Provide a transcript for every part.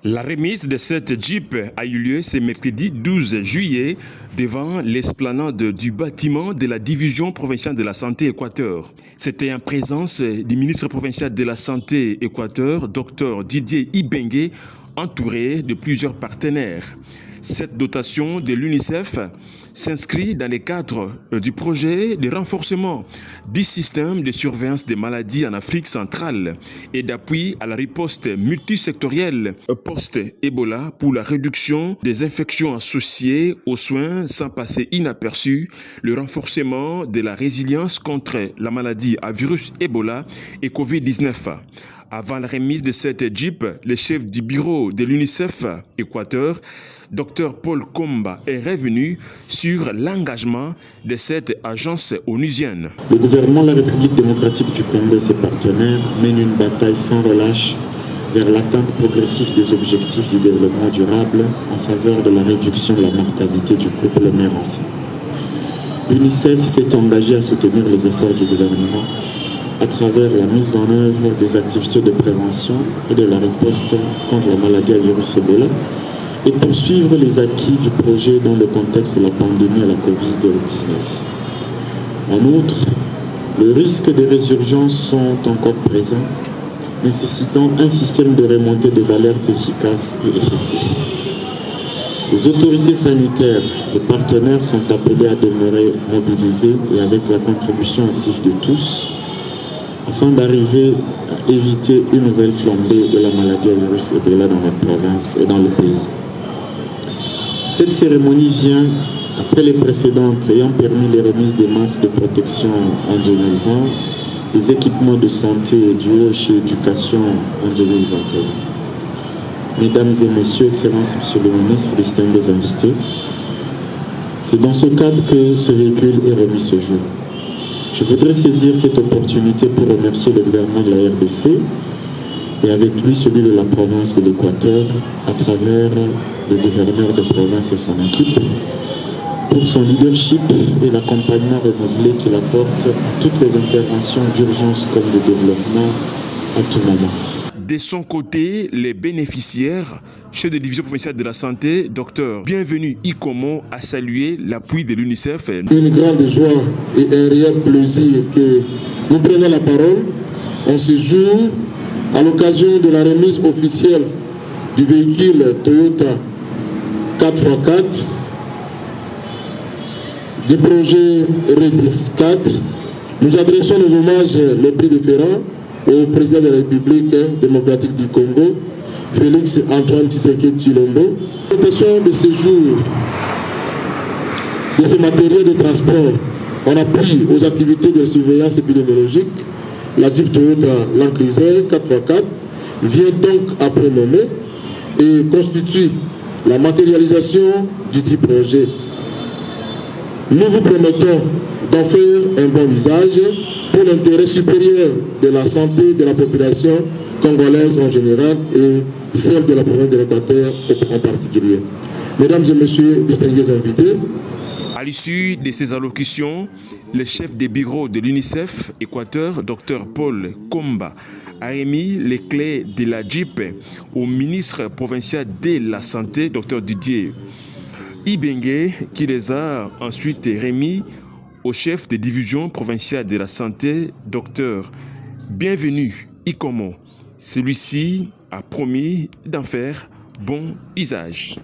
La remise de cette Jeep a eu lieu ce mercredi 12 juillet devant l'esplanade du bâtiment de la division provinciale de la santé Équateur. C'était en présence du ministre provincial de la santé Équateur, Dr Didier Ibengue, entouré de plusieurs partenaires. Cette dotation de l'UNICEF s'inscrit dans le cadre du projet de renforcement du système de surveillance des maladies en Afrique centrale et d'appui à la riposte multisectorielle post-Ebola pour la réduction des infections associées aux soins sans passer inaperçu, le renforcement de la résilience contre la maladie à virus Ebola et Covid-19. Avant la remise de cette Jeep, le chef du bureau de l'UNICEF Équateur, Dr Paul Komba, est revenu sur l'engagement de cette agence onusienne. Le gouvernement de la République démocratique du Congo et ses partenaires mènent une bataille sans relâche vers l'atteinte progressive des objectifs du développement durable en faveur de la réduction de la mortalité du couple mère-enfant. L'UNICEF s'est engagé à soutenir les efforts du gouvernement à travers la mise en œuvre des activités de prévention et de la riposte contre la maladie à virus Ebola et poursuivre les acquis du projet dans le contexte de la pandémie à la Covid-19. En outre, le risque de résurgence sont encore présents, nécessitant un système de remontée des alertes efficace et effectif. Les autorités sanitaires et partenaires sont appelés à demeurer mobilisés et avec la contribution active de tous, afin d'arriver à éviter une nouvelle flambée de la maladie à virus Ebola dans notre province et dans le pays. Cette cérémonie vient après les précédentes ayant permis les remises des masques de protection en 2020, des équipements de santé et du haut chez éducation en 2021. Mesdames et messieurs, Excellences, Monsieur le ministre, distingués invités, c'est dans ce cadre que ce véhicule est remis ce jour. Je voudrais saisir cette opportunité pour remercier le gouvernement de la RDC et avec lui celui de la province de l'Équateur à travers le gouverneur de province et son équipe pour son leadership et l'accompagnement renouvelé qu'il apporte à toutes les interventions d'urgence comme de développement à tout moment. De son côté, les bénéficiaires, chef de division provinciale de la santé, Dr Bienvenu Ikomo, a salué l'appui de l'UNICEF. Une grande joie et un réel plaisir que nous prenons la parole en ce jour à l'occasion de la remise officielle du véhicule Toyota 4x4 du projet Redis 4. Nous adressons nos hommages les plus différents au président de la République démocratique du Congo, Félix Antoine Tshisekedi Tshilombo. La dotation de ces jours, de ces matériels de transport, en appui aux activités de surveillance épidémiologique, la Jeep Toyota Land Cruiser 4x4 vient donc après nommer et constitue la matérialisation du dit projet. Nous vous promettons d'en faire un bon usage pour l'intérêt supérieur de la santé de la population congolaise en général et celle de la province de l'Équateur en particulier. Mesdames et messieurs, distingués invités, à l'issue de ces allocutions, le chef des bureaux de l'UNICEF Équateur, Dr Paul Komba, a remis les clés de la Jeep au ministre provincial de la Santé, Dr Didier Ibengue, qui les a ensuite remis au chef de division provinciale de la santé, Dr Bienvenu Ikomo. Celui-ci a promis d'en faire bon usage.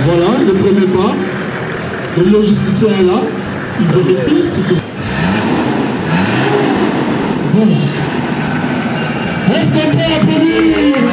voilà le premier pas. Le logisticien est là. Il vérifie si tout. Bon. Est-ce qu'on peut applaudir?